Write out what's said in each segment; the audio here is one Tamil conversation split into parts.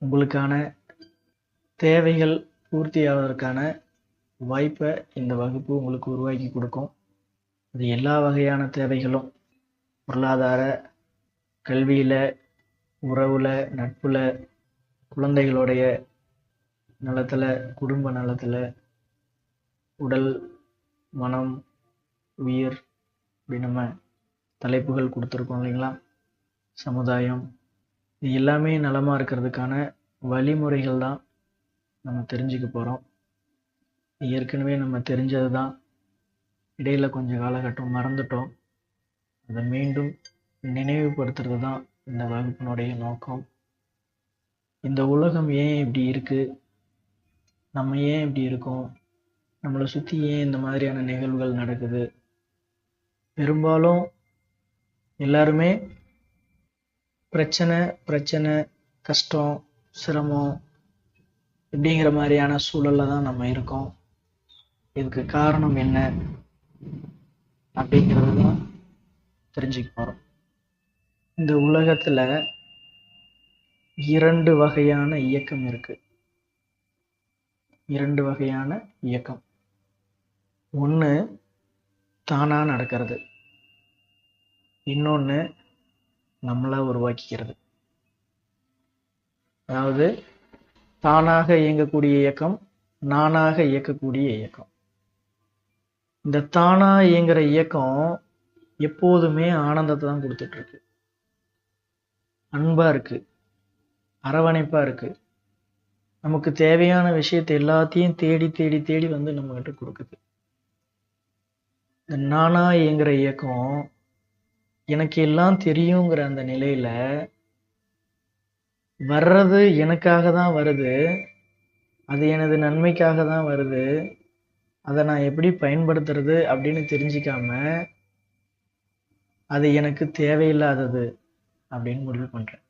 உங்களுக்கான தேவைகள் பூர்த்தியாவதற்கான வாய்ப்பை இந்த வகுப்பு உங்களுக்கு உருவாக்கி கொடுக்கும். அது எல்லா வகையான தேவைகளும் பொருளாதார, கல்வியில், உறவில், நட்பில், குழந்தைகளுடைய நலத்தில், குடும்ப நலத்தில், உடல், மனம், உயிர் இப்படி நம்ம தலைப்புகள் கொடுத்துருக்கோம் இல்லைங்களா? சமுதாயம், இது எல்லாமே நலமாக இருக்கிறதுக்கான வழிமுறைகள் தான் நம்ம தெரிஞ்சுக்க போகிறோம். ஏற்கனவே நம்ம தெரிஞ்சது தான், இடையில கொஞ்சம் காலகட்டம் மறந்துட்டோம். அதை மீண்டும் நினைவுபடுத்துறது தான் இந்த வகுப்பினுடைய நோக்கம். இந்த உலகம் ஏன் இப்படி இருக்குது, நம்ம ஏன் இப்படி இருக்கோம், நம்மளை சுற்றி ஏன் இந்த மாதிரியான நிகழ்வுகள் நடக்குது, பெரும்பாலும் எல்லாருமே பிரச்சனை, கஷ்டம், சிரமம் இப்படிங்கிற மாதிரியான சூழலில் தான் நம்ம இருக்கோம். இதுக்கு காரணம் என்ன அப்படிங்கிறது தான் தெரிஞ்சுக்க போகிறோம். இந்த உலகத்தில் 2 வகையான இயக்கம் இருக்கு. 2 வகையான இயக்கம். ஒன்று தானாக நடக்கிறது, இன்னொன்று நம்மளா உருவாக்கிக்கிறது. அதாவது தானாக இயங்கக்கூடிய இயக்கம், நானாக இயக்கக்கூடிய இயக்கம். இந்த தானா இயங்குற இயக்கம் எப்போதுமே ஆனந்தத்தை தான் கொடுத்துட்டு இருக்கு, அன்பா இருக்கு, அரவணைப்பா இருக்கு. நமக்கு தேவையான விஷயத்தை எல்லாத்தையும் தேடி தேடி தேடி வந்து நம்ம கிட்ட கொடுக்குது. இந்த நானா இயங்குற இயக்கம் எனக்கு எல்லாம் தெரியுங்கிற அந்த நிலையில வர்றது எனக்காக தான் வருது, அது எனது நன்மைக்காக தான் வருது, அதை நான் எப்படி பயன்படுத்துறது அப்படின்னு தெரிஞ்சிக்காம அது எனக்கு தேவையில்லாதது அப்படின்னு முடிவு பண்றேன்.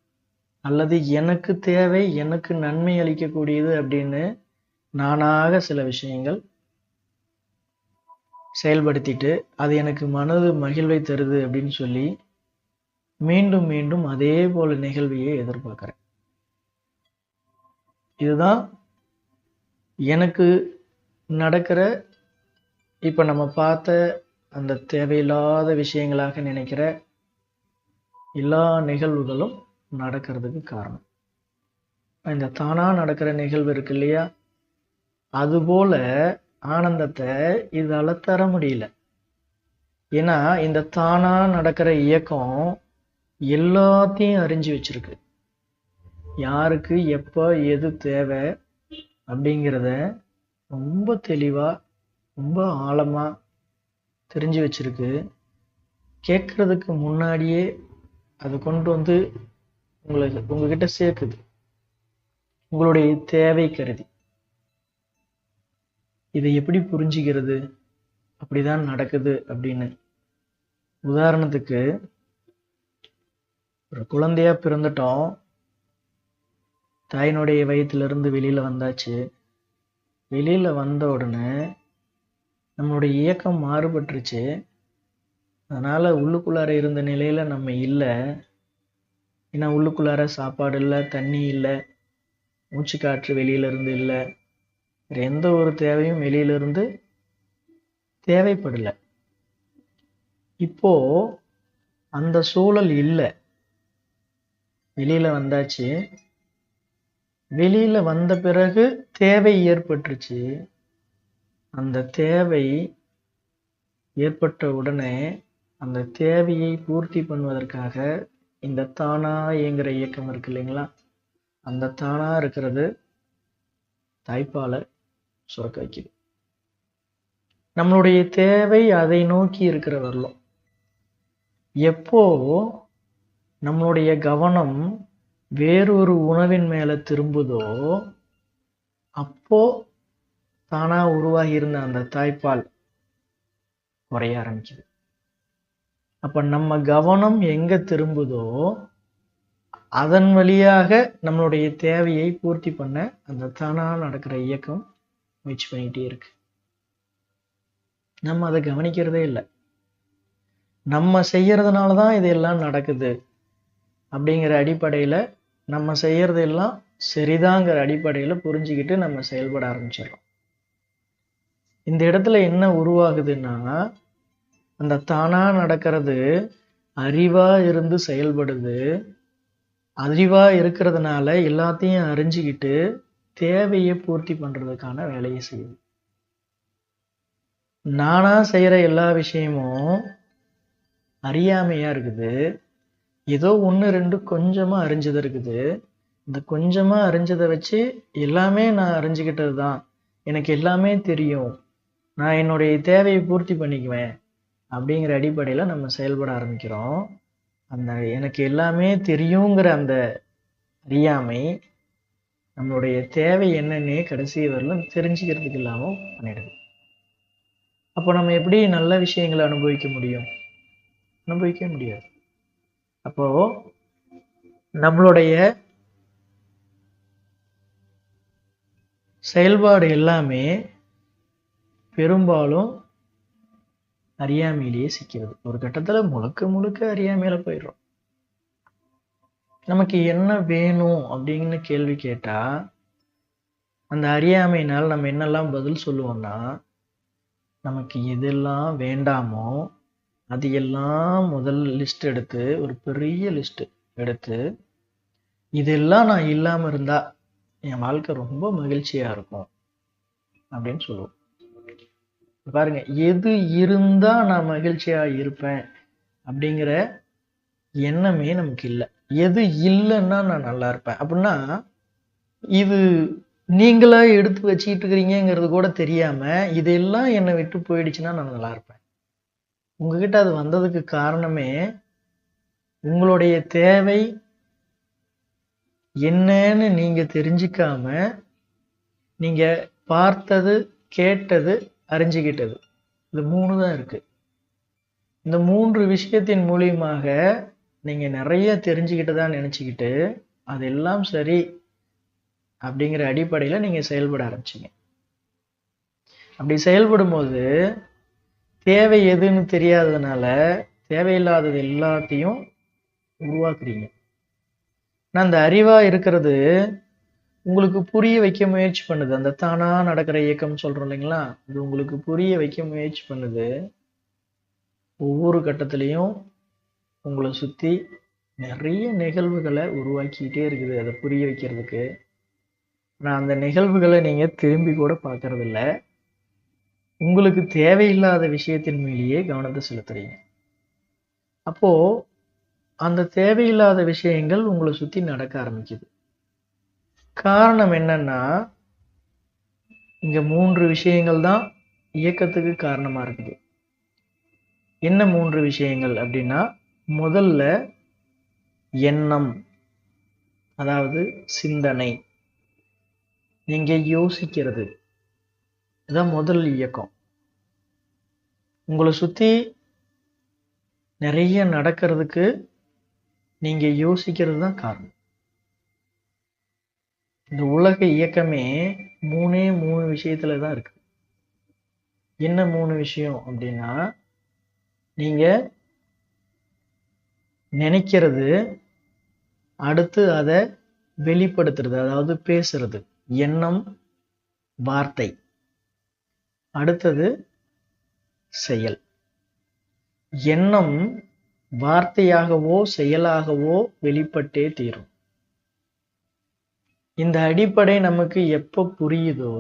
அல்லது எனக்கு தேவை, எனக்கு நன்மை அளிக்கக்கூடியது அப்படின்னு நானாக சில விஷயங்கள் செயல்படுத்திட்டு அது எனக்கு மனது மகிழ்வை தருது அப்படின்னு சொல்லி மீண்டும் மீண்டும் அதே போல நிகழ்வையே எதிர்பார்க்கிறேன். இதுதான் எனக்கு நடக்கிற, இப்ப நம்ம பார்த்த அந்த தேவையில்லாத விஷயங்களாக நினைக்கிற எல்லா நிகழ்வுகளும் நடக்கிறதுக்கு காரணம். இந்த தானா நடக்கிற நிகழ்வு இருக்கு இல்லையா, அதுபோல ஆனந்தத்தை இதால தர முடியல. ஏன்னா இந்த தானா நடக்கிற இயக்கம் எல்லாத்தையும் அறிஞ்சு வச்சிருக்கு. யாருக்கு எப்ப எது தேவை அப்படிங்கிறத ரொம்ப தெளிவா, ரொம்ப ஆழமா தெரிஞ்சு வச்சிருக்கு. கேட்கறதுக்கு முன்னாடியே அது கொண்டு வந்து உங்ககிட்ட சேர்க்குது, உங்களுடைய தேவை கருதி. இதை எப்படி புரிஞ்சுக்கிறது, அப்படிதான் நடக்குது அப்படின்னு? உதாரணத்துக்கு, ஒரு குழந்தையா பிறந்துட்டோம், தாயினுடைய வயிற்றிலிருந்து வெளியில வந்தாச்சு. வெளியில வந்த உடனே நம்மளுடைய இயக்கம் மாறுபட்டுருச்சு. அதனால உள்ளுக்குள்ளார இருந்த நிலையில நம்ம இல்லை. ஏன்னா உள்ளுக்குள்ளார சாப்பாடு இல்லை, தண்ணி இல்லை, மூச்சு காற்று வெளியில இருந்து இல்லை, வேற எந்த ஒரு தேவையும் வெளியில இருந்து தேவைப்படல. இப்போ அந்த சூழல் இல்லை, வெளியில வந்தாச்சு. வெளியில வந்த பிறகு தேவை ஏற்பட்டுருச்சு. அந்த தேவை ஏற்பட்ட உடனே அந்த தேவையை பூர்த்தி பண்ணுவதற்காக இந்த தானா இயங்குற இயக்கம் இருக்கு இல்லைங்களா, அந்த தானா இருக்கிறது தாய்ப்பாலை சுரக்க வைக்குது. நம்மளுடைய தேவை அதை நோக்கி இருக்கிற வரலாம். எப்போ நம்மளுடைய கவனம் வேறொரு உணவின் மேல திரும்புதோ அப்போ தானா உருவாகி இருந்த அந்த தாய்ப்பால் குறைய ஆரம்பிக்குது. அப்ப நம்ம கவனம் எங்க திரும்புதோ அதன் வழியாக நம்மளுடைய தேவையை பூர்த்தி பண்ண அந்த தானா நடக்கிற இயக்கம் முயற்சி பண்ணிட்டே இருக்கு. நம்ம அதை கவனிக்கிறதே இல்லை. நம்ம செய்யறதுனாலதான் இதெல்லாம் நடக்குது அப்படிங்கிற அடிப்படையில நம்ம செய்யறதெல்லாம் சரிதாங்கிற அடிப்படையில் புரிஞ்சுக்கிட்டு நம்ம செயல்பட ஆரம்பிச்சிடறோம். இந்த இடத்துல என்ன உருவாகுதுன்னா, அந்த தானா நடக்கிறது அறிவா இருந்து செயல்படுது. அறிவா இருக்கிறதுனால எல்லாத்தையும் அறிஞ்சுக்கிட்டு தேவையை பூர்த்தி பண்றதுக்கான வேலையை செய்யுது. நானா செய்யற எல்லா விஷயமும் அறியாமையா இருக்குது. ஏதோ 1, 2 கொஞ்சமா அறிஞ்சது இருக்குது. இந்த கொஞ்சமா அறிஞ்சதை வச்சு எல்லாமே நான் அறிஞ்சுக்கிட்டது தான், எனக்கு எல்லாமே தெரியும், நான் என்னுடைய தேவையை பூர்த்தி பண்ணிக்குவேன் அப்படிங்கிற அடிப்படையில் நம்ம செயல்பட ஆரம்பிக்கிறோம். அந்த எனக்கு எல்லாமே தெரியுங்கிற அந்த அறியாமை நம்மளுடைய தேவை என்னன்னே கடைசி வரலும் தெரிஞ்சுக்கிறதுக்கு இல்லாமல் பண்ணிடுது. அப்போ நம்ம எப்படி நல்ல விஷயங்களை அனுபவிக்க முடியும்? அனுபவிக்க முடியாது. அப்போ நம்மளுடைய செயல்பாடு எல்லாமே பெரும்பாலும் அறியாமையிலேயே சிக்கிறது. ஒரு கட்டத்துல முழுக்க முழுக்க அறியாமையில போயிடுறோம். நமக்கு என்ன வேணும் அப்படின்னு கேள்வி கேட்டா அந்த அறியாமையினால் நம்ம என்னெல்லாம் பதில் சொல்லுவோம்னா, நமக்கு எதெல்லாம் வேண்டாமோ அது எல்லாம் முதல் லிஸ்ட் எடுத்து, ஒரு பெரிய லிஸ்ட் எடுத்து, இதெல்லாம் நான் இல்லாம இருந்தா என் வாழ்க்கை ரொம்ப மகிழ்ச்சியா இருக்கும் அப்படின்னு சொல்லுவோம். பாருங்க, எது இருந்தா நான் மகிழ்ச்சியா இருப்பேன் அப்படிங்கிற எண்ணமே நமக்கு இல்லை. எது இல்லைன்னா நான் நல்லா இருப்பேன் அப்படின்னா, இது நீங்களா எடுத்து வச்சுக்கிட்டு இருக்கிறீங்கிறது கூட தெரியாம இதெல்லாம் என்னை விட்டு போயிடுச்சுன்னா நான் நல்லா இருப்பேன். உங்ககிட்ட அது வந்ததுக்கு காரணமே உங்களுடைய தேவை என்னன்னு நீங்க தெரிஞ்சுக்காம நீங்க பார்த்தது, கேட்டது, அறிஞ்சுக்கிட்டது, இந்த 3 தான் இருக்கு. இந்த 3 விஷயத்தின் மூலியமாக நீங்க நிறைய தெரிஞ்சுக்கிட்டதா நினைச்சுக்கிட்டு அதெல்லாம் சரி அப்படிங்கிற அடிப்படையில நீங்க செயல்பட ஆரம்பிச்சீங்க. அப்படி செயல்படும் போது தேவை எதுன்னு தெரியாததுனால தேவையில்லாதது எல்லாத்தையும் உருவாக்குறீங்க. நான் அந்த அறிவா இருக்கிறது உங்களுக்கு புரிய வைக்க முயற்சி பண்ணுது. அந்த தானா நடக்கிற இயக்கம் சொல்றோம் இல்லைங்களா, அது உங்களுக்கு புரிய வைக்க முயற்சி பண்ணுது. ஒவ்வொரு கட்டத்திலையும் உங்களை சுத்தி நிறைய நிகழ்வுகளை உருவாக்கிக்கிட்டே இருக்குது அதை புரிய வைக்கிறதுக்கு. நான் அந்த நிகழ்வுகளை நீங்க திரும்பி கூட பார்க்கறது இல்லை. உங்களுக்கு தேவையில்லாத விஷயத்தின் மேலேயே கவனத்தை செலுத்துறீங்க. அப்போ அந்த தேவையில்லாத விஷயங்கள் உங்களை சுத்தி நடக்க ஆரம்பிக்குது. காரணம் என்னன்னா, இங்க 3 விஷயங்கள் தான் இயக்கத்துக்கு காரணமா இருக்குது. என்ன 3 விஷயங்கள் அப்படின்னா, முதல்ல எண்ணம், அதாவது சிந்தனை, நீங்க யோசிக்கிறது, இதான் முதல் இயக்கம். உங்களை சுத்தி நிறைய நடக்கிறதுக்கு நீங்க யோசிக்கிறது தான் காரணம். இந்த உலக இயக்கமே 3 விஷயத்துல தான் இருக்கு. என்ன 3 விஷயம் அப்படின்னா, நீங்க நினைக்கிறது, அடுத்து அதை வெளிப்படுத்துறது, அதாவது பேசுறது, எண்ணம், வார்த்தை, அடுத்தது செயல். எண்ணம் வார்த்தையாகவோ செயலாகவோ வெளிப்பட்டே தீரும். இந்த அடிப்படை நமக்கு எப்போ புரியுதோ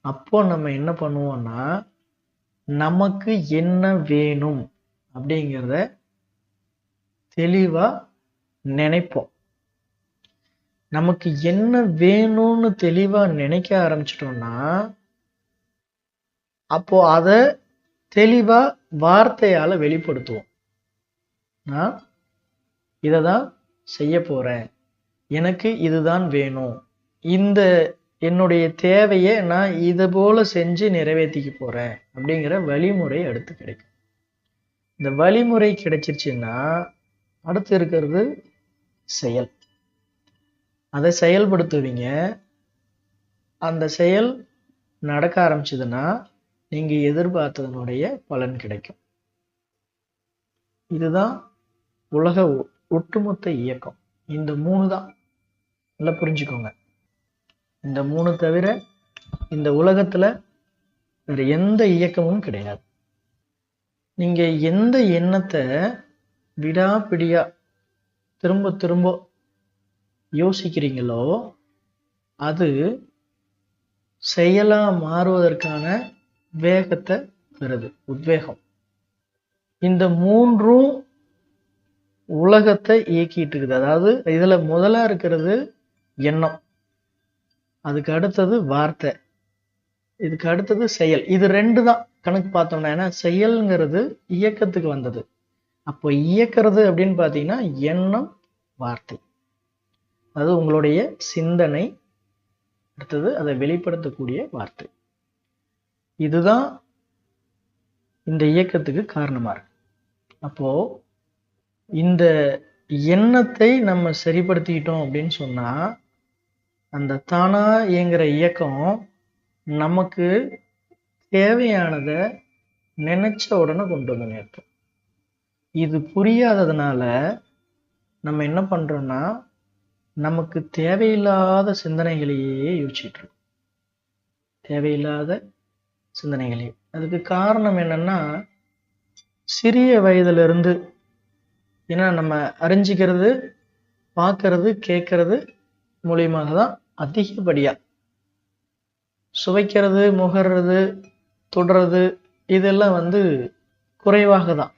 அப்போ நம்ம என்ன பண்ணுவோம்னா, நமக்கு என்ன வேணும் அப்படிங்கிறத தெளிவா நினைப்போம். நமக்கு என்ன வேணும்னு தெளிவா நினைக்க ஆரம்பிச்சிட்டோம்னா அப்போ அதை தெளிவா வார்த்தையால வெளிப்படுத்துவோம். நான் இதை தான் செய்ய போறேன், எனக்கு இதுதான் வேணும், இந்த என்னுடைய தேவையை நான் இதை போல செஞ்சு நிறைவேற்றிக்க போறேன் அப்படிங்கிற வழிமுறை அடுத்து கிடைக்கும். இந்த வழிமுறை கிடைச்சிருச்சுன்னா அடுத்து இருக்கிறது செயல். அதை செயல்படுத்துவீங்க. அந்த செயல் நடக்க ஆரம்பிச்சதுன்னா நீங்க எதிர்பார்த்ததனுடைய பலன் கிடைக்கும். இதுதான் உலக ஒட்டுமொத்த இயக்கம். இந்த 3 தான். நல்லா புரிஞ்சுக்கோங்க. இந்த 3 தவிர இந்த உலகத்துல வேற எந்த இயக்கமும் கிடையாது. நீங்க எந்த எண்ணத்தை விடாப்பிடியா திரும்ப திரும்ப யோசிக்கிறீங்களோ அது செயலா மாறுவதற்கான வேகத்தை பெறுது, உத்வேகம். இந்த 3ம் உலகத்தை இயக்கிட்டு இருக்குது. அதாவது இதுல முதலா இருக்கிறது எண்ணம், அதுக்கு அடுத்தது வார்த்தை, இதுக்கு அடுத்தது செயல். இது 2 தான் கணக்கு பார்த்தோம்னா. ஏன்னா செயல்ங்கிறது இயக்கத்துக்கு வந்தது. அப்போ இயக்கிறது அப்படின்னு பார்த்தீங்கன்னா எண்ணம், வார்த்தை. அது உங்களுடைய சிந்தனை, அடுத்தது அதை வெளிப்படுத்தக்கூடிய வார்த்தை. இதுதான் இந்த இயக்கத்துக்கு காரணமா இருக்கு. அப்போ இந்த எண்ணத்தை நம்ம சரிப்படுத்திக்கிட்டோம் அப்படின்னு சொன்னா அந்த தானா இயங்குற இயக்கம் நமக்கு தேவையானதை நினைச்ச உடனே கொண்டு வந்து நிறுத்தும். இது புரியாததுனால நம்ம என்ன பண்றோம்னா நமக்கு தேவையில்லாத சிந்தனைகளையே யோசிச்சுட்டு இருக்கோம். தேவையில்லாத சிந்தனைகளே. அதுக்கு காரணம் என்னன்னா சிறிய வயதிலிருந்து, ஏன்னா நம்ம அறிஞ்சிக்கிறது, பார்க்கறது, கேட்கறது மூலியமாக தான் அதிகப்படியா. சுவைக்கிறது, முகர்றது, தொடுறது இதெல்லாம் குறைவாக தான்.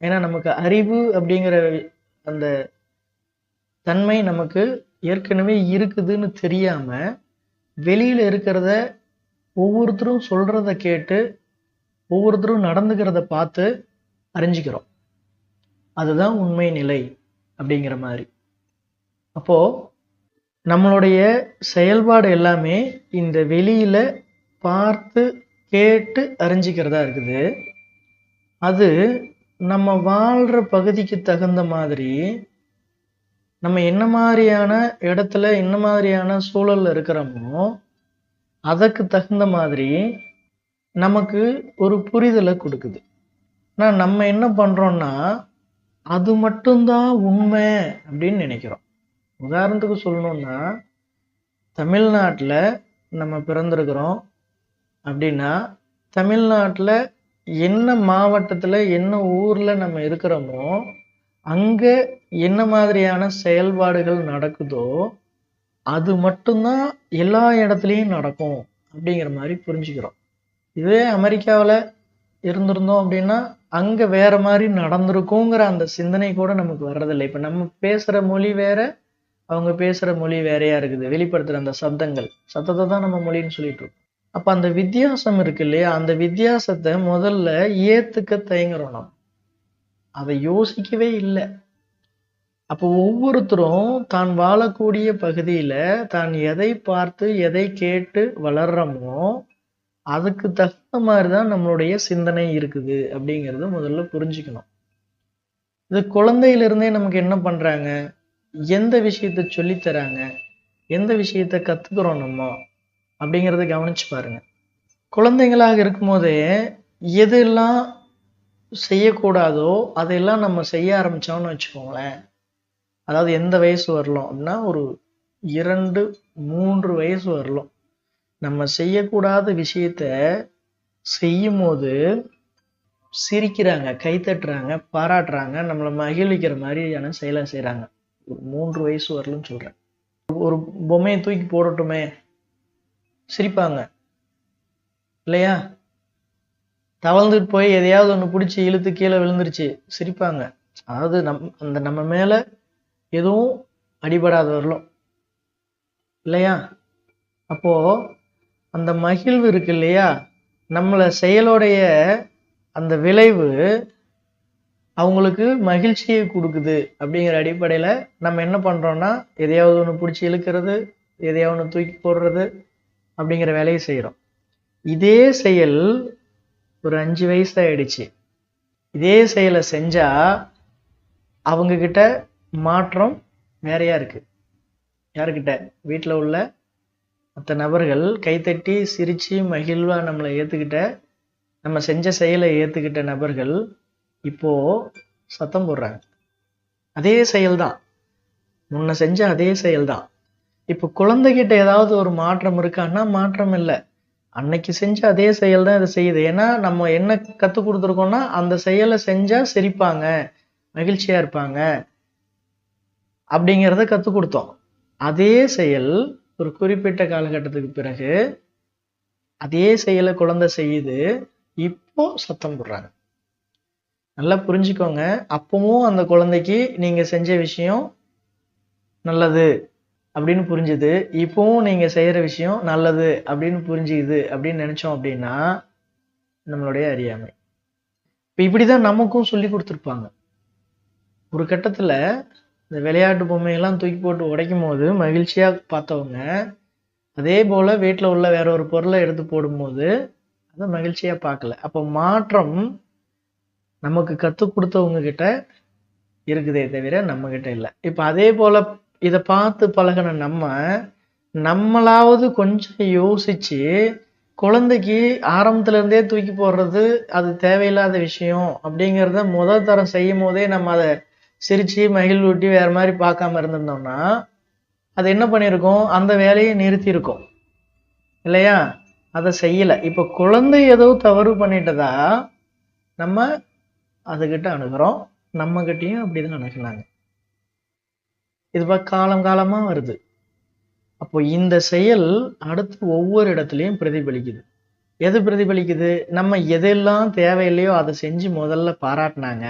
ஏன்னா நமக்கு அறிவு அப்படிங்கிற அந்த தன்மை நமக்கு ஏற்கனவே இருக்குதுன்னு தெரியாம வெளியில இருக்கிறத ஒவ்வொருத்தரும் சொல்றத கேட்டு ஒவ்வொருத்தரும் நடந்துக்கிறத பார்த்து அறிஞ்சிக்கிறோம். அதுதான் உண்மை நிலை அப்படிங்கிற மாதிரி. அப்போ நம்மளுடைய செயல்பாடு எல்லாமே இந்த வெளியில பார்த்து கேட்டு அறிஞ்சிக்கிறதா இருக்குது. அது நம்ம வாழ்ற பகுதிக்கு தகுந்த மாதிரி, நம்ம என்ன மாதிரியான இடத்துல என்ன மாதிரியான சூழல்ல இருக்கிறோமோ அதற்கு தகுந்த மாதிரி நமக்கு ஒரு புரிதலை கொடுக்குது. ஆனால் நம்ம என்ன பண்றோம்னா அது மட்டும்தான் உண்மை அப்படின்னு நினைக்கிறோம். உதாரணத்துக்கு சொல்லணும்னா தமிழ்நாட்டில் நம்ம பிறந்திருக்கிறோம் அப்படின்னா தமிழ்நாட்டில் என்ன மாவட்டத்தில் என்ன ஊரில் நம்ம இருக்கிறோமோ அங்கே என்ன மாதிரியான செயல்பாடுகள் நடக்குதோ அது மட்டும்தான் எல்லா இடத்துலையும் நடக்கும் அப்படிங்கிற மாதிரி புரிஞ்சுக்கிறோம். இதே அமெரிக்காவில் இருந்திருந்தோம் அப்படின்னா அங்கே வேற மாதிரி நடந்திருக்குங்கிற அந்த சிந்தனை கூட நமக்கு வர்றதில்லை. இப்போ நம்ம பேசுகிற மொழி வேற, அவங்க பேசுகிற மொழி வேறையா இருக்குது. வெளிப்படுத்துகிற அந்த சத்தத்தை தான் நம்ம மொழின்னு சொல்லிட்டு இருக்கோம். அப்போ அந்த வித்தியாசம் இருக்கு இல்லையா, அந்த வித்தியாசத்தை முதல்ல ஏத்துக்க தயங்குறோம். நம்ம அதை யோசிக்கவே இல்லை. அப்போ ஒவ்வொருத்தரும் தான் வாழக்கூடிய பகுதியில தான் எதை பார்த்து எதை கேட்டு வளர்றோமோ அதுக்கு தகுந்த மாதிரிதான் நம்மளுடைய சிந்தனை இருக்குது அப்படிங்கிறத முதல்ல புரிஞ்சுக்கணும். இது குழந்தையிலிருந்தே நமக்கு என்ன பண்றாங்க, எந்த விஷயத்த சொல்லித்தராங்க, எந்த விஷயத்த கத்துக்கிறோம் நம்ம அப்படிங்கிறத கவனிச்சு பாருங்க. குழந்தைங்களாக இருக்கும்போதே எதெல்லாம் செய்யக்கூடாதோ அதையெல்லாம் நம்ம செய்ய ஆரம்பிச்சோம்னு வச்சுக்கோங்களேன். அதாவது எந்த வயசு வரலாம் அப்படின்னா ஒரு 2-3 வயசு வரலாம் நம்ம செய்யக்கூடாத விஷயத்த செய்யும் போது சிரிக்கிறாங்க, கைத்தட்டுறாங்க, பாராட்டுறாங்க, நம்மளை மகிழ்விக்கிற மாதிரியான செயலை செய்யறாங்க. ஒரு 3 வயசு வரலன்னு சொல்றேன். ஒரு பொம்மையை தூக்கி போடட்டுமே சிரிப்பாங்க இல்லையா? தவழ்ந்துட்டு போய் எதையாவது ஒன்று பிடிச்சி இழுத்து கீழே விழுந்துருச்சு சிரிப்பாங்க. அதாவது நம்ம மேல எதுவும் அடிபடாத வரலும் இல்லையா? அப்போ அந்த மகிழ்வு இருக்கு இல்லையா, நம்மளை செயலோடைய அந்த விளைவு அவங்களுக்கு மகிழ்ச்சியை கொடுக்குது. அப்படிங்கிற அடிப்படையில நம்ம என்ன பண்றோம்னா எதையாவது ஒன்று பிடிச்சி இழுக்கிறது, எதையாவது ஒன்று தூக்கி போடுறது அப்படிங்கிற வேலையை செய்யறோம். இதே செயல் ஒரு 5 வயசு ஆயிடுச்சு, இதே செயலை செஞ்சா அவங்க கிட்ட மாற்றம் வேறையா இருக்கு. யாருக்கிட்ட? வீட்டில் உள்ள மற்ற நபர்கள் கைத்தட்டி சிரிச்சு மகிழ்வா நம்மளை ஏத்துக்கிட்ட, நம்ம செஞ்ச செயலை ஏத்துக்கிட்ட நபர்கள் இப்போ சத்தம் போடுறாங்க. அதே செயல்தான், முன்ன செஞ்ச அதே செயல்தான். இப்போ குழந்தைகிட்ட ஏதாவது ஒரு மாற்றம் இருக்கான்னா மாற்றம் இல்லை. அன்னைக்கு செஞ்ச அதே செயல் தான் இதை செய்யுது. ஏன்னா நம்ம என்ன கற்றுக் கொடுத்துருக்கோம்னா அந்த செயலை செஞ்சா சிரிப்பாங்க, மகிழ்ச்சியா இருப்பாங்க அப்படிங்கிறத கற்றுக் கொடுத்தோம். அதே செயல் ஒரு குறிப்பிட்ட காலகட்டத்துக்கு பிறகு அதே செயலை குழந்தை செய்யுது, இப்போ சத்தம் போடுறாங்க. நல்லா புரிஞ்சுக்கோங்க. அப்பவும் அந்த குழந்தைக்கு நீங்க செஞ்ச விஷயம் நல்லது அப்படின்னு புரிஞ்சுது, இப்பவும் நீங்க செய்யற விஷயம் நல்லது அப்படின்னு புரிஞ்சுக்குது அப்படின்னு நினைச்சோம் அப்படின்னா நம்மளுடைய அறியாமை. இப்ப இப்படிதான் நமக்கும் சொல்லி கொடுத்துருப்பாங்க. ஒரு கட்டத்துல இந்த விளையாட்டு பொம்மையெல்லாம் தூக்கி போட்டு உடைக்கும் போது மகிழ்ச்சியா பார்த்தவங்க, அதே போல வீட்டுல உள்ள வேற ஒரு பொருளை எடுத்து போடும்போது அதை மகிழ்ச்சியா பார்க்கல. அப்போ மாற்றம் நமக்கு கற்றுக் கொடுத்தவங்க கிட்ட இருக்குதே தவிர நம்ம கிட்ட இல்லை. இப்ப அதே போல இதை பார்த்து பழகின நம்மளாவது கொஞ்சம் யோசிச்சு குழந்தைக்கு ஆரம்பத்துல இருந்தே தூக்கி போடுறது அது தேவையில்லாத விஷயம் அப்படிங்கிறத முதல் தரம் செய்யும் போதே நம்ம அதை சிரிச்சு மகிழ்வூட்டி வேற மாதிரி பார்க்காம இருந்திருந்தோம்னா அது என்ன பண்ணியிருக்கோம், அந்த வேலையை நிறுத்தி இருக்கோம் இல்லையா? அதை செய்யல. இப்ப குழந்தை ஏதோ தவறு பண்ணிட்டதா நம்ம அதுகிட்ட அணுகிறோம், நம்ம கிட்டையும் அப்படிதான் அணுகுனாங்க. இது காலம் காலமா வருது. அப்போ இந்த செயல் அடுத்து ஒவ்வொரு இடத்துலையும் பிரதிபலிக்குது. எது பிரதிபலிக்குது? நம்ம எதெல்லாம் தேவையில்லையோ அதை செஞ்சு முதல்ல பாராட்டினாங்க,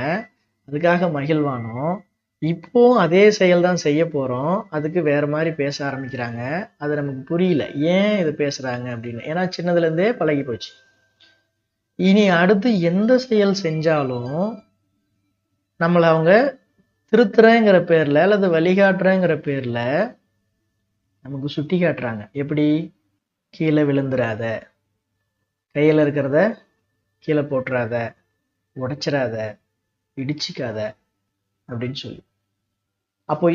அதுக்காக மகிழ்வானோம். இப்போ அதே செயல் தான் செய்ய போறோம், அதுக்கு வேற மாதிரி பேச ஆரம்பிக்கிறாங்க. அது நமக்கு புரியல ஏன் இது பேசுறாங்க அப்படின்னு. ஏன்னா சின்னதுல இருந்தே பழகி போச்சு. இனி அடுத்து எந்த செயல் செஞ்சாலும் நம்மளை அவங்க திருத்துறேங்கிற பேர்ல அல்லது வழிகாட்டுறேங்கிற பேர்ல நமக்கு சுட்டி காட்டுறாங்க. எப்படி? கீழே விழுந்துராத, கையில இருக்கிறத கீழே போட்டுறாத, உடைச்சிடாத, இடிச்சுக்காத அப்படின்னு சொல்லி. அப்போ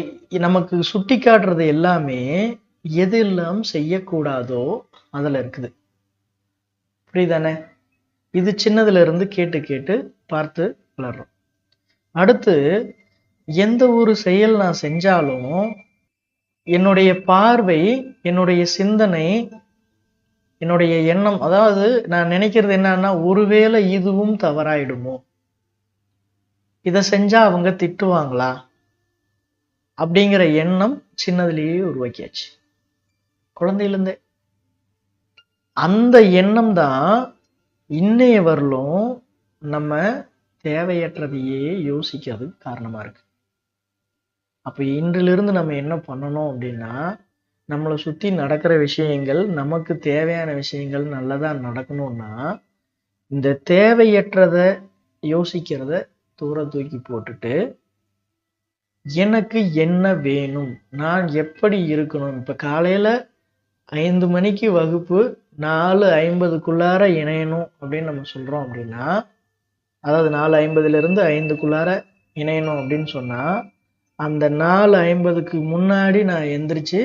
நமக்கு சுட்டி காட்டுறது எல்லாமே எதெல்லாம் செய்யக்கூடாதோ அதுல இருக்குது. புரியுதானே? இது சின்னதுல இருந்து கேட்டு கேட்டு பார்த்து வளர்றோம். அடுத்து எந்த ஒரு செயல் நான் செஞ்சாலும் என்னுடைய பார்வை, என்னுடைய சிந்தனை, என்னுடைய எண்ணம், அதாவது நான் நினைக்கிறது என்னன்னா ஒருவேளை இதுவும் தவறாயிடுமோ, இதை செஞ்சா அவங்க திட்டுவாங்களா அப்படிங்கிற எண்ணம் சின்னதுலேயே உருவாக்கியாச்சு குழந்தையிலிருந்தே. அந்த எண்ணம் தான் இன்னைய வரலும் நம்ம தேவையற்றதையே யோசிக்கிறதுக்கு காரணமா இருக்கு. அப்ப இன்றிலிருந்து நம்ம என்ன பண்ணணும் அப்படின்னா, நம்மளை சுத்தி நடக்கிற விஷயங்கள் நமக்கு தேவையான விஷயங்கள் நல்லதா நடக்கணும்னா இந்த தேவையற்றத யோசிக்கிறத தூர தூக்கி போட்டுட்டு எனக்கு என்ன வேணும், நான் எப்படி இருக்கணும். இப்ப காலையில 5 மணிக்கு வகுப்பு 4:50க்குள்ளார இணையணும் அப்படின்னு நம்ம சொல்றோம் அப்படின்னா, அதாவது 4:50ல இருந்து 5க்குள்ளார இணையணும் அப்படின்னு சொன்னா அந்த 4:50க்கு முன்னாடி நான் எந்திரிச்சு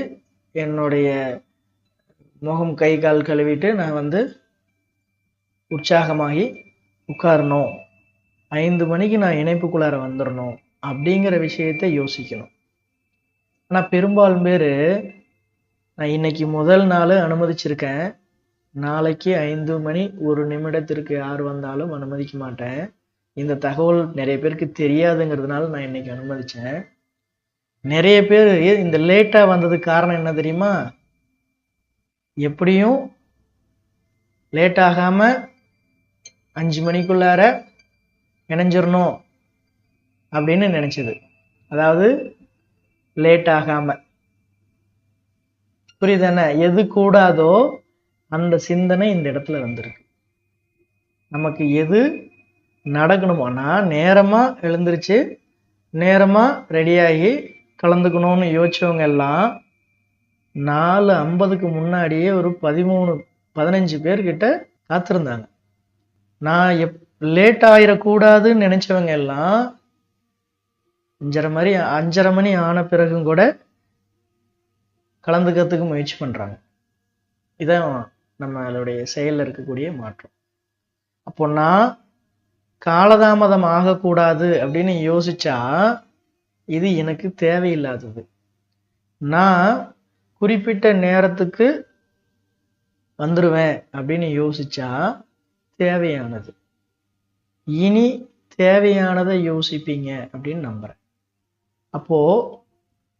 என்னுடைய முகம் கை கால் கழுவிட்டு நான் உற்சாகமாகி உட்காரணும், 5 மணிக்கு நான் இணைப்புக்குள்ளார வந்துடணும் அப்படிங்கிற விஷயத்தை யோசிக்கணும். ஆனா பெரும்பாலும் பேரு நான் இன்னைக்கு முதல் நாள் அனுமதிச்சிருக்கேன், நாளைக்கு 5 மணி 1 நிமிடத்திற்கு யார் வந்தாலும் அனுமதிக்க மாட்டேன், இந்த தகவல் நிறைய பேருக்கு தெரியாதுங்கிறதுனால நான் இன்னைக்கு அனுமதிச்சேன். நிறைய பேர் இந்த லேட்டா வந்ததுக்கு காரணம் என்ன தெரியுமா? எப்படியும் லேட் ஆகாம 5 மணிக்குள்ளார இணைஞ்சிடணும் அப்படின்னு நினைச்சது. அதாவது லேட் ஆகாம, புரியுதானே? எது கூடாதோ அந்த சிந்தனை இந்த இடத்துல வந்திருக்கு. நமக்கு எது நடக்கணுமோனா நேரமா எழுந்திருச்சு நேரமா ரெடியாகி கலந்துக்கணும்னு யோசிச்சவங்க எல்லாம் 4:50க்கு முன்னாடியே ஒரு 13-15 பேர்கிட்ட காத்திருந்தாங்க. நான் லேட் ஆயிடக்கூடாதுன்னு நினைச்சவங்க எல்லாம் 5:30 மணி ஆன பிறகும் கூட கலந்துக்கிறதுக்கு முயற்சி பண்றாங்க. இதான் நம்மளுடைய செயல்ல இருக்கக்கூடிய மாற்றம். அப்போ நான் காலதாமதம் ஆகக்கூடாது அப்படின்னு யோசிச்சா இது எனக்கு தேவையில்லாதது. நான் குறிப்பிட்ட நேரத்துக்கு வந்துருவேன் அப்படின்னு யோசிச்சா தேவையானது. இனி தேவையானதை யோசிப்பீங்க அப்படின்னு நம்புறேன். அப்போ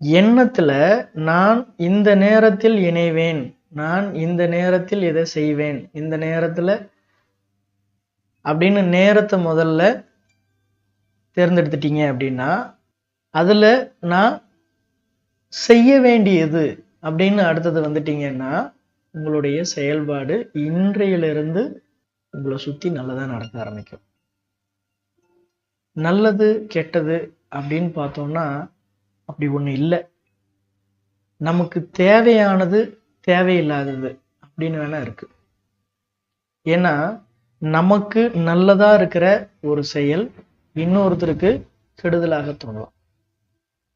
எண்ணத்துல நான் இந்த நேரத்தில் இணைவேன், நான் இந்த நேரத்தில் இதை செய்வேன், இந்த நேரத்துல அப்படின்னு நேரத்தை முதல்ல தேர்ந்தெடுத்துட்டீங்க அப்படின்னா அதுல நான் செய்ய வேண்டியது அப்படின்னு அடுத்தது வந்துட்டீங்கன்னா உங்களுடைய செயல்பாடு இன்றையிலிருந்து உங்களை சுத்தி நல்லதா நடக்க ஆரம்பிக்கும். நல்லது கெட்டது அப்படின்னு பார்த்தோம்னா அப்படி ஒண்ணு இல்லை. நமக்கு தேவையானது தேவையில்லாதது அப்படின்னு வேணா இருக்கு. ஏன்னா நமக்கு நல்லதா இருக்கிற ஒரு செயல் இன்னொருத்தருக்கு கெடுதலாக தோணலாம்.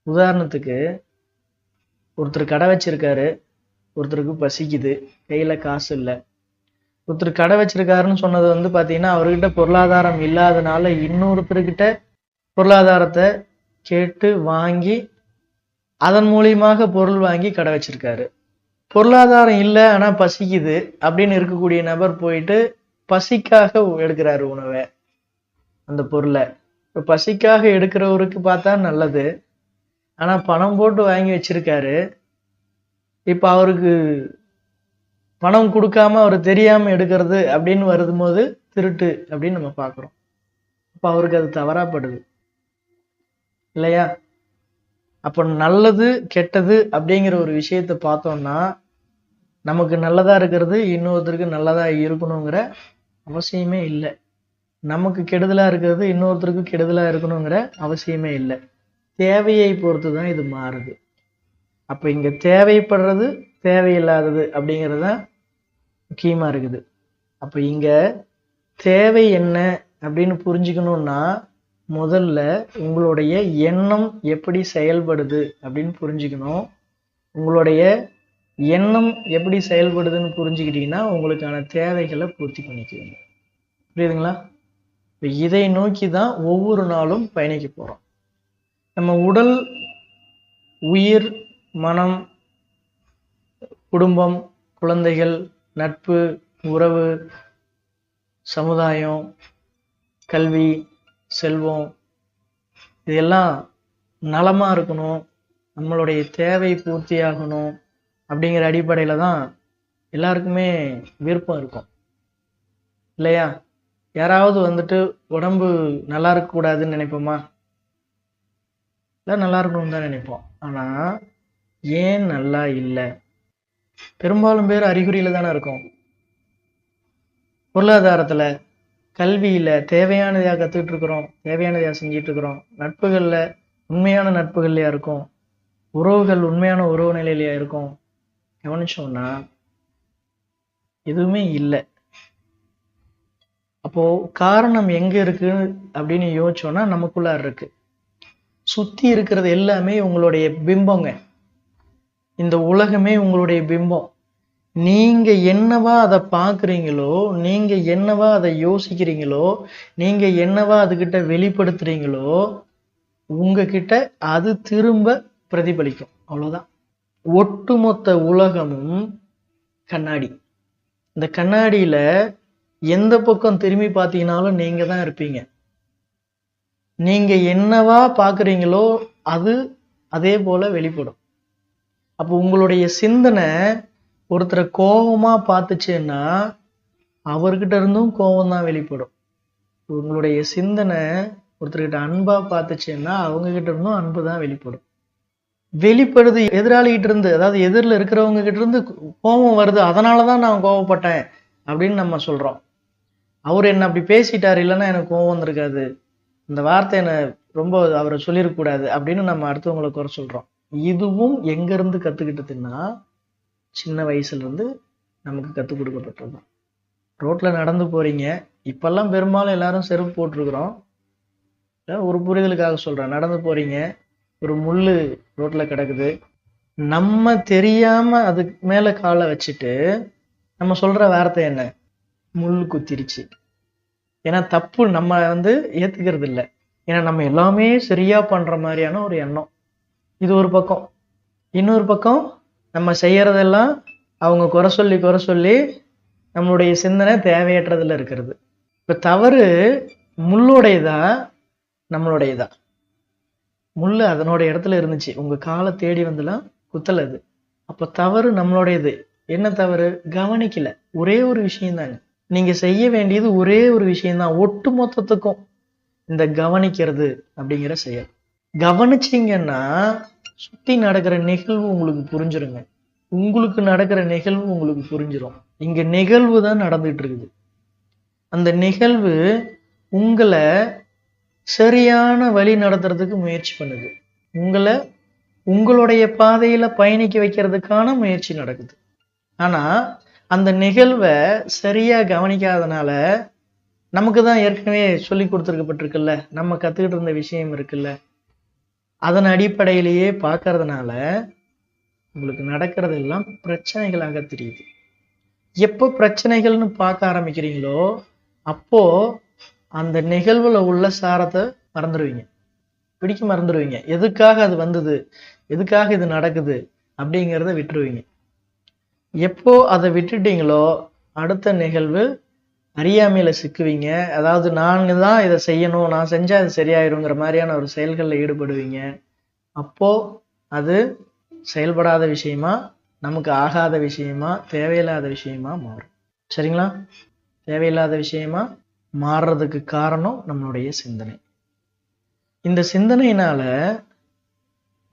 உதாரணத்துக்கு ஒருத்தர் கடை வச்சிருக்காரு, ஒருத்தருக்கு பசிக்குது, கையில காசு இல்லை. ஒருத்தர் கடை வச்சிருக்காருன்னு சொன்னது வந்து பாத்தீங்கன்னா அவர்கிட்ட பொருளாதாரம் இல்லாதனால இன்னொருத்தர்கிட்ட பொருளாதாரத்தை கேட்டு வாங்கி அதன் மூலியமாக பொருள் வாங்கி கடை வச்சிருக்காரு. பொருளாதாரம் இல்லை ஆனா பசிக்குது அப்படின்னு இருக்கக்கூடிய நபர் போயிட்டு பசிக்காக எடுக்கிறாரு உணவை, அந்த பொருளை. இப்போ பசிக்காக எடுக்கிறவருக்கு பார்த்தா நல்லது, ஆனா பணம் போட்டு வாங்கி வச்சிருக்காரு. இப்ப அவருக்கு பணம் கொடுக்காம அவர் தெரியாம எடுக்கிறது அப்படின்னு வரும்போது திருட்டு அப்படின்னு நம்ம பார்க்கிறோம். அப்ப அவருக்கு அது தவறாப்படுது இல்லையா? அப்ப நல்லது கெட்டது அப்படிங்கிற ஒரு விஷயத்த பார்த்தோம்னா நமக்கு நல்லதா இருக்கிறது இன்னொருத்தருக்கு நல்லதா இருக்கணுங்கிற அவசியமே இல்லை. நமக்கு கெடுதலா இருக்கிறது இன்னொருத்தருக்கு கெடுதலா இருக்கணுங்கிற அவசியமே இல்லை. தேவையை பொறுத்து தான் இது மாறுது. அப்ப இங்க தேவைப்படுறது தேவையில்லாதது அப்படிங்கிறது தான் முக்கியமா இருக்குது. அப்ப இங்க தேவை என்ன அப்படின்னு புரிஞ்சுக்கணும்னா முதல்ல உங்களுடைய எண்ணம் எப்படி செயல்படுது அப்படின்னு புரிஞ்சுக்கணும். உங்களுடைய எண்ணம் எப்படி செயல்படுதுன்னு புரிஞ்சுக்கிட்டீங்கன்னா உங்களுக்கான தேவைகளை பூர்த்தி பண்ணிக்குவீங்க. புரியுதுங்களா? இதை நோக்கி தான் ஒவ்வொரு நாளும் பயணிக்க போறோம். நம்ம உடல், உயிர், மனம், குடும்பம், குழந்தைகள், நட்பு, உறவு, சமுதாயம், கல்வி, செல்வம் இதெல்லாம் நலமா இருக்கணும், நம்மளுடைய தேவை பூர்த்தியாகணும் அப்படிங்கிற அடிப்படையில தான் எல்லாருக்குமே விருப்பம் இருக்கும் இல்லையா? யாராவது வந்துட்டு உடம்பு நல்லா இருக்கக்கூடாதுன்னு நினைப்போமா? எல்லாம் நல்லா இருக்கணும்னு தான் நினைப்போம். ஆனா ஏன் நல்லா இல்லை? பெரும்பாலும் பேர் அறிகுறியில தானே இருக்கும். பொருளாதாரத்துல, கல்வியில தேவையானதையா கத்துக்கிட்டு இருக்கிறோம், தேவையானதையா செஞ்சிட்டு இருக்கிறோம். நட்புகள்ல உண்மையான நட்புகள்லையா இருக்கும், உறவுகள் உண்மையான உறவு நிலையிலையா இருக்கும். கவனிச்சோம்னா எதுவுமே இல்லை. அப்போ காரணம் எங்க இருக்கு அப்படின்னு யோசிச்சோம்னா நமக்குள்ள இருக்கு. சுத்தி இருக்கிறது எல்லாமே உங்களுடைய பிம்பங்க. இந்த உலகமே உங்களுடைய பிம்பம். நீங்க என்னவா அதை பார்க்குறீங்களோ, நீங்க என்னவா அதை யோசிக்கிறீங்களோ, நீங்க என்னவா அதுகிட்ட வெளிப்படுத்துறீங்களோ உங்ககிட்ட அது திரும்ப பிரதிபலிக்கும். அவ்வளவுதான். ஒட்டுமொத்த உலகமும் கண்ணாடி. இந்த கண்ணாடியில எந்த பக்கம் திரும்பி பார்த்தீங்கன்னாலும் நீங்க தான் இருப்பீங்க. நீங்க என்னவா பார்க்குறீங்களோ அது அதே போல வெளிப்படும். அப்போ உங்களுடைய சிந்தனை ஒருத்தரை கோபமா பார்த்துச்சுன்னா அவர்கிட்ட இருந்தும் கோபம் தான் வெளிப்படும். உங்களுடைய சிந்தனை ஒருத்தர்கிட்ட அன்பா பார்த்துச்சுன்னா அவங்க கிட்ட இருந்தும் அன்பு தான் வெளிப்படும். வெளிப்படுது எதிராளிகிட்ட இருந்து, அதாவது எதிரில் இருக்கிறவங்க கிட்ட இருந்து கோபம் வருது, அதனாலதான் நான் கோபப்பட்டேன் அப்படின்னு நம்ம சொல்றோம். அவர் என்ன அப்படி பேசிட்டாரு, இல்லைன்னா எனக்கு கோபம் வந்திருக்காது, இந்த வார்த்தை என்ன ரொம்ப அவரை சொல்லிடக்கூடாது அப்படின்னு நம்ம அடுத்தவங்களை குறை சொல்றோம். இதுவும் எங்க இருந்து கத்துக்கிட்டதுன்னா சின்ன வயசுல இருந்து நமக்கு கற்றுக் கொடுக்கப்பட்டதுதான். ரோட்ல நடந்து போறீங்க, இப்பெல்லாம் பெரும்பாலும் எல்லாரும் செருப்பு போட்டிருக்கிறோம். ஒரு புரிதலுக்காக சொல்றேன். நடந்து போறீங்க, ஒரு முள்ளு ரோட்ல கிடக்குது, நம்ம தெரியாம அதுக்கு மேல காலை வச்சுட்டு நம்ம சொல்ற வார்த்தை என்ன? முள்ளு குத்திருச்சு. ஏன்னா தப்பு நம்ம ஏத்துக்கிறது இல்லை. ஏன்னா நம்ம எல்லாமே சரியா பண்ற மாதிரியான ஒரு எண்ணம். இது ஒரு பக்கம். இன்னொரு பக்கம் நம்ம செய்யறதெல்லாம் அவங்க குறை சொல்லி நம்மளுடைய சிந்தனை தேவையற்றதுல இருக்கிறது. இப்ப தவறு முள்ளுடையதா நம்மளுடையதா? முள்ளு அதனோட இடத்துல இருந்துச்சு, உங்க காலை தேடி வந்துலாம் குத்தல அது. அப்ப தவறு நம்மளுடையது. என்ன தவறு? கவனிக்கல. ஒரே ஒரு விஷயம் தாங்க நீங்க செய்ய வேண்டியது, ஒரே ஒரு விஷயம்தான் ஒட்டு மொத்தத்துக்கும். இந்த கவனிக்கிறது அப்படிங்கிற செயல் கவனிச்சீங்கன்னா சுத்தி நடக்கிற நிகழ்வு உங்களுக்கு புரிஞ்சிருங்க. உங்களுக்கு நடக்கிற நிகழ்வு உங்களுக்கு புரிஞ்சிடும். இங்க நிகழ்வு தான் நடந்துட்டு இருக்குது. அந்த நிகழ்வு உங்களை சரியான வழி நடத்துறதுக்கு முயற்சி பண்ணுது. உங்களை உங்களுடைய பாதையில பயணிக்க வைக்கிறதுக்கான முயற்சி நடக்குது. ஆனா அந்த நிகழ்வை சரியா கவனிக்காதனால நமக்கு தான் ஏற்கனவே சொல்லி கொடுத்துருக்கப்பட்டிருக்குல்ல, நம்ம கத்துக்கிட்டு இருந்த விஷயம் இருக்குல்ல, அதன் அடிப்படையிலேயே பார்க்கறதுனால உங்களுக்கு நடக்கிறதெல்லாம் பிரச்சனைகளாக தெரியுது. எப்போ பிரச்சனைகள்னு பார்க்க ஆரம்பிக்கிறீங்களோ அப்போ அந்த நிகழ்வுல உள்ள சாரத்தை மறந்துடுவீங்க, பிடிக்க மறந்துடுவீங்க. எதுக்காக அது வந்தது, எதுக்காக இது நடக்குது அப்படிங்கிறத விட்டுருவீங்க. எப்போ அதை விட்டுட்டீங்களோ அடுத்த நிகழ்வு அறியாமையில சிக்குவீங்க. அதாவது நான் தான் இதை செய்யணும், நான் செஞ்சா அது சரியாயிருங்கிற மாதிரியான ஒரு செயல்களில் ஈடுபடுவீங்க. அப்போ அது செயல்படாத விஷயமா, நமக்கு ஆகாத விஷயமா, தேவையில்லாத விஷயமா மாறும். சரிங்களா? தேவையில்லாத விஷயமா மாறுறதுக்கு காரணம் நம்மளுடைய சிந்தனை. இந்த சிந்தனையினால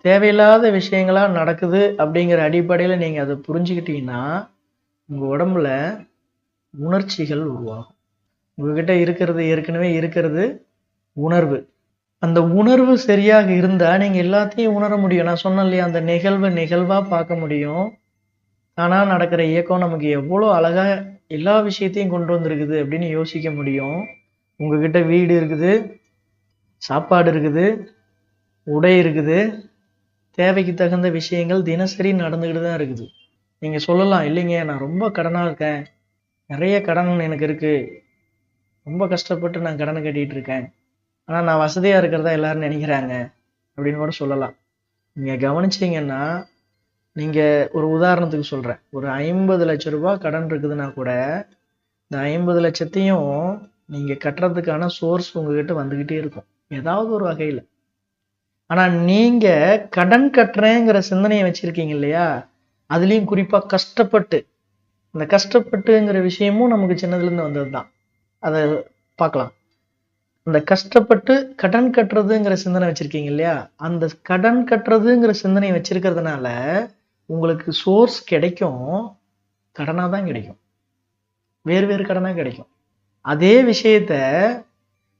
தேவையில்லாத விஷயங்களா நடக்குது அப்படிங்கிற அடிப்படையில் நீங்க அதை புரிஞ்சுக்கிட்டீங்கன்னா உங்க உடம்புல உணர்ச்சிகள் உருவாகும். உங்ககிட்ட இருக்கிறது ஏற்கனவே இருக்கிறது உணர்வு. அந்த உணர்வு சரியாக இருந்தா நீங்க எல்லாத்தையும் உணர முடியும். நான் சொன்னேன் இல்லையா, அந்த நிகழ்வா பார்க்க முடியும். ஆனா நடக்கிற இயக்கம் நமக்கு எவ்வளோ அழகா எல்லா விஷயத்தையும் கொண்டு வந்திருக்குது அப்படின்னு யோசிக்க முடியும். உங்ககிட்ட வீடு இருக்குது, சாப்பாடு இருக்குது, உடை இருக்குது, தேவைக்கு தகுந்த விஷயங்கள் தினசரி நடந்துக்கிட்டு தான் இருக்குது. நீங்க சொல்லலாம், இல்லைங்க நான் ரொம்ப கடனா இருக்கேன், நிறைய கடன் எனக்கு இருக்கு, ரொம்ப கஷ்டப்பட்டு நான் கடனை கட்டிட்டு இருக்கேன், ஆனா நான் வசதியா இருக்கிறதா எல்லாரும் நினைக்கிறாங்க அப்படின்னு கூட சொல்லலாம். நீங்க கவனிச்சீங்கன்னா, நீங்க ஒரு உதாரணத்துக்கு சொல்றேன், ஒரு 50 லட்சம் ரூபாய் கடன் இருக்குதுன்னா கூட இந்த 50 லட்சத்தையும் நீங்க கட்டுறதுக்கான சோர்ஸ் உங்ககிட்ட வந்துகிட்டே இருக்கும் ஏதாவது ஒரு வகையில. ஆனா நீங்க கடன் கட்டுறேங்கிற சிந்தனையை வச்சிருக்கீங்க இல்லையா, அதுலயும் குறிப்பா கஷ்டப்பட்டு, இந்த கஷ்டப்பட்டுங்கிற விஷயமும் நமக்கு சின்னதுல இருந்து வந்ததுதான். அதை பார்க்கலாம். அந்த கஷ்டப்பட்டு கடன் கட்டுறதுங்கிற சிந்தனை வச்சிருக்கீங்க இல்லையா, அந்த கடன் கட்டுறதுங்கிற சிந்தனை வச்சிருக்கிறதுனால உங்களுக்கு சோர்ஸ் கிடைக்கும், கடனா தான் கிடைக்கும், வேறு வேறு கடனா கிடைக்கும். அதே விஷயத்த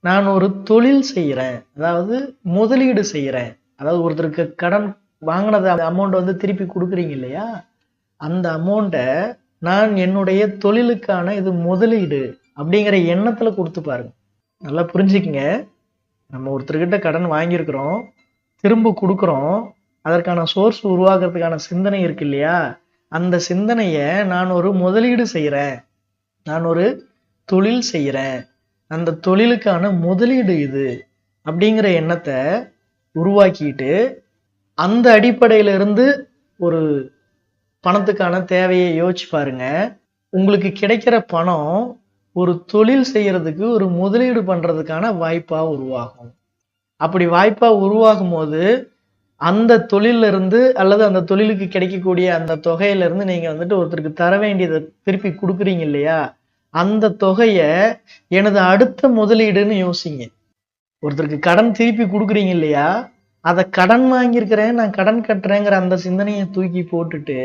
நான் ஒரு தொழில் செய்யறேன், அதாவது முதலீடு செய்யறேன், அதாவது ஒருத்தருக்கு கடன் வாங்கினது அமௌண்ட் வந்து திருப்பி கொடுக்குறீங்க இல்லையா, அந்த அமௌண்ட்டை நான் என்னுடைய தொழிலுக்கான இது முதலீடு அப்படிங்கிற எண்ணத்துல கொடுத்து பாருங்க. நல்லா புரிஞ்சுக்கங்க. நம்ம ஒருத்தர்கிட்ட கடன் வாங்கியிருக்கிறோம், திரும்ப கொடுக்குறோம், அதற்கான சோர்ஸ் உருவாக்குறதுக்கான சிந்தனை இருக்கு இல்லையா, அந்த சிந்தனைய நான் ஒரு முதலீடு செய்யறேன், நான் ஒரு தொழில் செய்யறேன், அந்த தொழிலுக்கான முதலீடு இது அப்படிங்கிற எண்ணத்தை உருவாக்கிட்டு அந்த அடிப்படையில இருந்து ஒரு பணத்துக்கான தேவையை யோசிச்சு பாருங்க. உங்களுக்கு கிடைக்கிற பணம் ஒரு தொழில் செய்யறதுக்கு, ஒரு முதலீடு பண்றதுக்கான வாய்ப்பா உருவாகும். அப்படி வாய்ப்பா உருவாகும் போது அந்த தொழில இருந்து அல்லது அந்த தொழிலுக்கு கிடைக்கக்கூடிய அந்த தொகையில இருந்து நீங்க வந்துட்டு ஒருத்தருக்கு தர வேண்டியதை திருப்பி கொடுக்குறீங்க இல்லையா, அந்த தொகைய எனது அடுத்த முதலீடுன்னு யோசிங்க. ஒருத்தருக்கு கடன் திருப்பி கொடுக்குறீங்க இல்லையா, அதை கடன் வாங்கியிருக்கிறேன், நான் கடன் கட்டுறேங்கிற அந்த சிந்தனையை தூக்கி போட்டுட்டு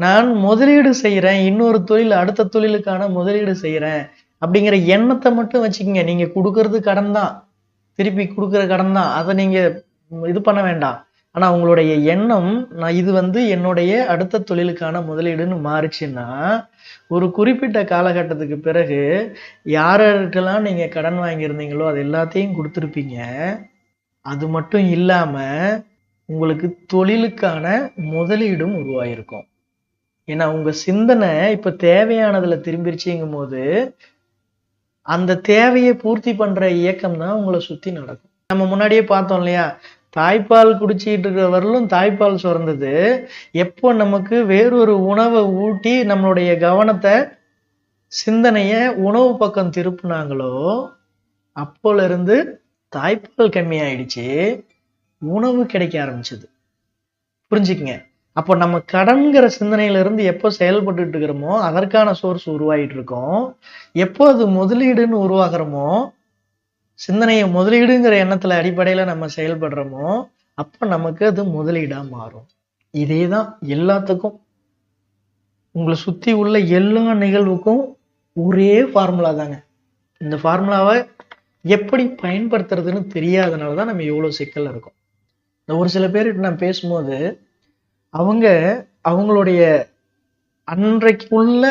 நான் முதலீடு செய்யறேன், இன்னொரு தொழில், அடுத்த தொழிலுக்கான முதலீடு செய்யறேன் அப்படிங்கிற எண்ணத்தை மட்டும் வச்சுக்கோங்க. நீங்க கொடுக்கறது கடன் தான், திருப்பி கொடுக்குற கடன் தான், அதை நீங்க இது பண்ண வேண்டாம். ஆனா உங்களுடைய எண்ணம், நான் இது வந்து என்னுடைய அடுத்த தொழிலுக்கான முதலீடுன்னு மாறுச்சுன்னா ஒரு குறிப்பிட்ட காலகட்டத்துக்கு பிறகு யாருக்கெல்லாம் நீங்க கடன் வாங்கியிருந்தீங்களோ அது எல்லாத்தையும் கொடுத்துருப்பீங்க. அது மட்டும் இல்லாம உங்களுக்கு தொழிலுக்கான முதலீடும் உருவாயிருக்கும். ஏன்னா உங்க சிந்தனை இப்ப தேவையானதுல திரும்பிருச்சுங்கும் போது அந்த தேவையை பூர்த்தி பண்ற இயக்கம் தான் உங்களை சுத்தி நடக்கும். நம்ம முன்னாடியே பார்த்தோம் இல்லையா, தாய்ப்பால் குடிச்சிட்டு இருக்கிறவர்களும் தாய்ப்பால் சுரந்தது. எப்போ நமக்கு வேறொரு உணவை ஊட்டி நம்மளுடைய கவனத்தை, சிந்தனைய உணவு பக்கம் திருப்புனாங்களோ, அப்போல இருந்து தாய்ப்பால் கம்மியாயிடுச்சு, உணவு கிடைக்க ஆரம்பிச்சது. புரிஞ்சுக்கங்க. அப்போ நம்ம கடன்கிற சிந்தனையில இருந்து எப்போ செயல்பட்டு இருக்கிறோமோ அதற்கான சோர்ஸ் உருவாகிட்டு இருக்கோம். எப்போ அது முதலீடுன்னு உருவாகிறோமோ, சிந்தனையை முதலீடுங்கிற எண்ணத்துல அடிப்படையில நம்ம செயல்படுறோமோ, அப்ப நமக்கு அது முதலீடா மாறும். இதேதான் எல்லாத்துக்கும், உங்களை சுத்தி உள்ள எல்லா நிகழ்வுக்கும் ஒரே ஃபார்முலா தாங்க. இந்த ஃபார்முலாவை எப்படி பயன்படுத்துறதுன்னு தெரியாதனாலதான் நம்ம எவ்வளவு சிக்கல் இருக்கும். ஒரு சில பேர்கிட்ட நான் பேசும்போது அவங்களுடைய அன்றைக்கு உள்ள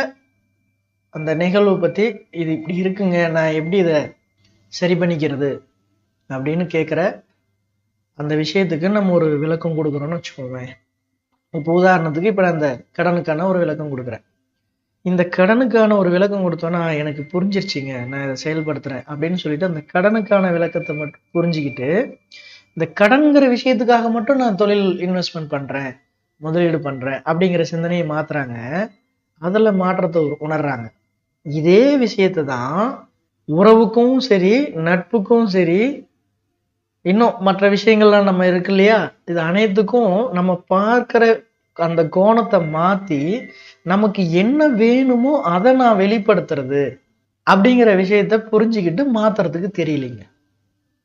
அந்த நிகழ்வு பத்தி, இது இப்படி இருக்குங்க, நான் எப்படி இதை சரி பண்ணிக்கிறது அப்படின்னு கேட்குற அந்த விஷயத்துக்கு நம்ம ஒரு விளக்கம் கொடுக்குறோம்னு வச்சுக்கோங்க. இப்போ உதாரணத்துக்கு இப்போ நான் இந்த கடனுக்கான ஒரு விளக்கம் கொடுக்குறேன். இந்த கடனுக்கான ஒரு விளக்கம் கொடுத்தோன்னா எனக்கு புரிஞ்சிருச்சுங்க, நான் இதை செயல்படுத்துறேன் அப்படின்னு சொல்லிட்டு அந்த கடனுக்கான விளக்கத்தை மட்டும் புரிஞ்சுக்கிட்டு, இந்த கடன்கிற விஷயத்துக்காக மட்டும் நான் தொழில் இன்வெஸ்ட்மெண்ட் பண்றேன், முதலீடு பண்றேன் அப்படிங்கிற சிந்தனையை மாத்துறாங்க. அதுல மாற்றத்தை உணர்றாங்க. இதே விஷயத்தை தான் உறவுக்கும் சரி, நட்புக்கும் சரி, இன்னும் மற்ற விஷயங்கள்லாம் நம்ம இருக்கு இல்லையா, இது அனைத்துக்கும் நம்ம பார்க்கிற அந்த கோணத்தை மாத்தி நமக்கு என்ன வேணுமோ அதை நான் வெளிப்படுத்துறது அப்படிங்கிற விஷயத்த புரிஞ்சுக்கிட்டு மாத்துறதுக்கு தெரியலைங்க.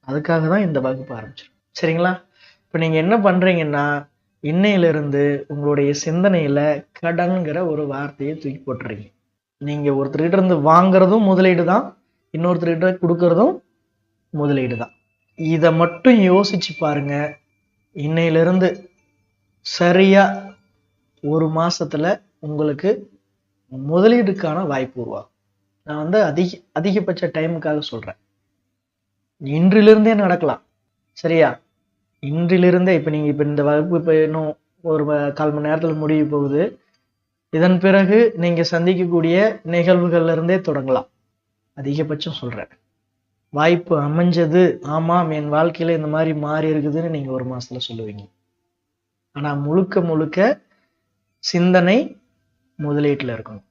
அதுக்காக தான் இந்த வகுப்பு ஆரம்பிச்சிடும். சரிங்களா? இப்ப நீங்க என்ன பண்றீங்கன்னா, இன்னையிலிருந்து உங்களுடைய சிந்தனையில கடன்கிற ஒரு வார்த்தையை தூக்கி போட்டுறீங்க. நீங்க ஒருத்தர்கிட்ட இருந்து வாங்குறதும் முதலீடு தான், இன்னொருத்தர்கிட்ட கொடுக்கறதும் முதலீடு தான். இதை மட்டும் யோசிச்சு பாருங்க. இன்னையிலிருந்து சரியா ஒரு மாசத்துல உங்களுக்கு முதலீடுக்கான வாய்ப்பு உருவாகும். நான் அதிகபட்ச டைமுக்காக சொல்றேன். இன்றிலிருந்தே நடக்கலாம். சரியா? இன்றிலிருந்தே இப்ப நீங்க இந்த வகுப்பு இப்ப இன்னும் ஒரு 1/4 மணி நேரத்துல முடிய போகுது. இதன் பிறகு நீங்க சந்திக்கக்கூடிய நிகழ்வுகள்ல இருந்தே தொடங்கலாம். அதிகபட்சம் சொல்றேன். வாய்ப்பு அமைஞ்சது, ஆமாம் என் வாழ்க்கையில இந்த மாதிரி மாறி இருக்குதுன்னு நீங்க ஒரு மாசத்துல சொல்லுவீங்க. ஆனா முழுக்க சிந்தனை முதலீட்டுல இருக்கணும்.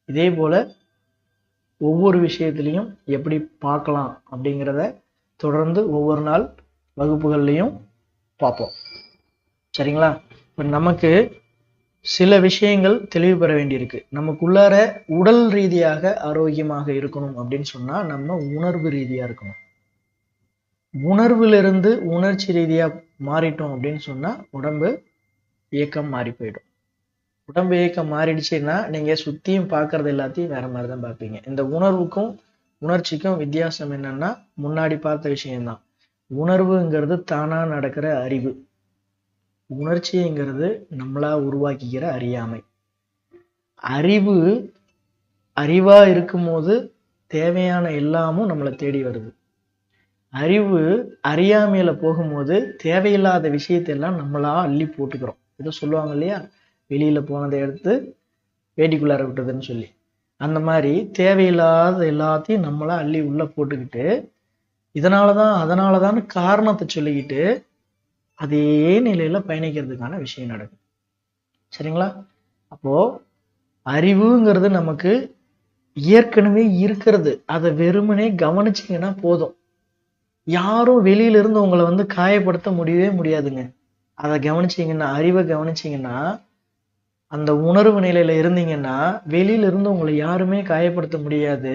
இதே போல ஒவ்வொரு விஷயத்திலையும் எப்படி பார்க்கலாம் அப்படிங்கிறத தொடர்ந்து ஒவ்வொரு நாள் வகுப்புகள்லையும் பார்ப்போம். சரிங்களா? இப்ப நமக்கு சில விஷயங்கள் தெளிவு பெற வேண்டியிருக்கு. நமக்குள்ளார உடல் ரீதியாக ஆரோக்கியமாக இருக்கணும் அப்படின்னு சொன்னா நம்ம உணர்வு ரீதியா இருக்கணும். உணர்விலிருந்து உணர்ச்சி ரீதியா மாறிட்டோம் அப்படின்னு சொன்னா உடம்பு இயக்கம் மாறி போயிடும். உடம்பு இயக்கம் மாறிடுச்சுன்னா நீங்க சுத்தியும் பார்க்கறது எல்லாத்தையும் வேற மாதிரிதான் பார்ப்பீங்க. இந்த உணர்வுக்கும் உணர்ச்சிக்கும் வித்தியாசம் என்னன்னா, முன்னாடி பார்த்த விஷயம்தான். உணர்வுங்கிறது தானா நடக்கிற அறிவு, உணர்ச்சிங்கிறது நம்மளா உருவாக்கிக்கிற அறியாமை. அறிவா இருக்கும்போது தேவையான எல்லாமும் நம்மளை தேடி வருது. அறிவு அறியாமையில போகும்போது தேவையில்லாத விஷயத்தையெல்லாம் நம்மளா அள்ளி போட்டுக்கிறோம். ஏதோ சொல்லுவாங்க இல்லையா, வெளியில போனதை எடுத்து வேட்டிக்குள்ளார விட்டதுன்னு சொல்லி. அந்த மாதிரி தேவையில்லாத எல்லாத்தையும் நம்மளா அள்ளி உள்ள போட்டுக்கிட்டு, அதனாலதான் காரணத்தை சொல்லிக்கிட்டு அதே நிலையில பயணிக்கிறதுக்கான விஷயம் நடக்கும். சரிங்களா? அப்போ அறிவுங்கிறது நமக்கு ஏற்கனவே இருக்கிறது. அதை வெறுமனே கவனிச்சிங்கன்னா போதும். யாரும் வெளியில இருந்து உங்களை காயப்படுத்த முடியவே முடியாதுங்க. அதை கவனிச்சீங்கன்னா, அறிவை கவனிச்சீங்கன்னா, அந்த உணர்வு நிலையில இருந்தீங்கன்னா வெளியில இருந்து உங்களை யாருமே காயப்படுத்த முடியாது.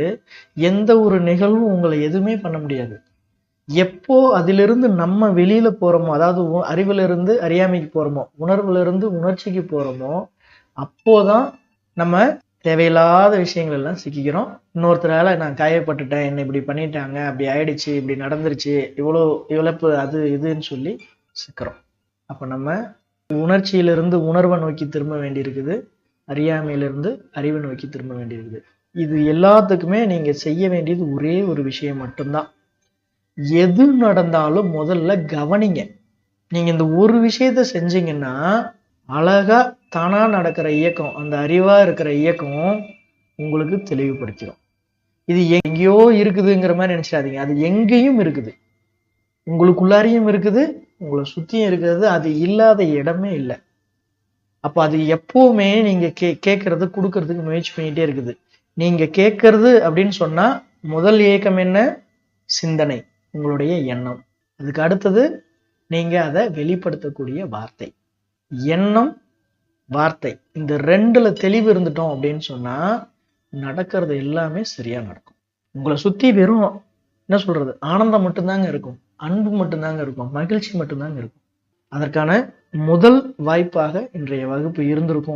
எந்த ஒரு நிகழ்வும் உங்களை எதுவுமே பண்ண முடியாது. எப்போ அதிலிருந்து நம்ம வெளியில போறோமோ, அதாவது அறிவுல இருந்து அறியாமைக்கு போறோமோ, உணர்வுல இருந்து உணர்ச்சிக்கு போறோமோ, அப்போதான் நம்ம தேவையில்லாத விஷயங்கள் எல்லாம் சிக்கிக்கிறோம். இன்னொருத்தரால நான் காயப்பட்டுட்டேன், என்ன இப்படி பண்ணிட்டாங்க, அப்படி ஆயிடுச்சு, இப்படி நடந்துருச்சு, இவ்வளோ இழப்பு, அது இதுன்னு சொல்லி சிக்கிறோம். அப்ப நம்ம உணர்ச்சியிலிருந்து உணர்வை நோக்கி திரும்ப வேண்டியிருக்குது, அறியாமையிலிருந்து அறிவை நோக்கி திரும்ப வேண்டியிருக்குது. இது எல்லாத்துக்குமே நீங்க செய்ய வேண்டியது ஒரே ஒரு விஷயம் மட்டும்தான். எது நடந்தாலும் முதல்ல கவனிங்க. நீங்க இந்த ஒரு விஷயத்த செஞ்சீங்கன்னா அழகா தானா நடக்கிற இயக்கம், அந்த அறிவா இருக்கிற இயக்கம் உங்களுக்கு தெளிவுபடுத்திடும். இது எங்கேயோ இருக்குதுங்கிற மாதிரி நினைச்சிடாதீங்க. அது எங்கேயும் இருக்குது, உங்களுக்குள்ளாரையும் இருக்குது, உங்களை சுத்தியும் இருக்கிறது, அது இல்லாத இடமே இல்லை. அப்ப அது எப்பவுமே நீங்க கேட்கறது கொடுக்கறதுக்கு முயற்சி பண்ணிட்டே இருக்குது. நீங்க கேட்கறது அப்படின்னு சொன்னா முதல் இயக்கம் என்ன? சிந்தனை, உங்களுடைய எண்ணம். அதுக்கு அடுத்தது நீங்க அதை வெளிப்படுத்தக்கூடிய வார்த்தை. எண்ணம், வார்த்தை, இந்த ரெண்டுல தெளிவு இருந்துட்டோம் அப்படின்னு சொன்னா நடக்கிறது எல்லாமே சரியா நடக்கும். உங்களை சுத்தி வெறும் என்ன சொல்றது, ஆனந்தம் மட்டும்தாங்க இருக்கும், அன்பு மட்டும்தாங்க இருக்கும், மகிழ்ச்சி மட்டும்தாங்க இருக்கும். அதற்கான முதல் வாய்ப்பாக இன்றைய வகுப்பு இருந்திருக்கும்.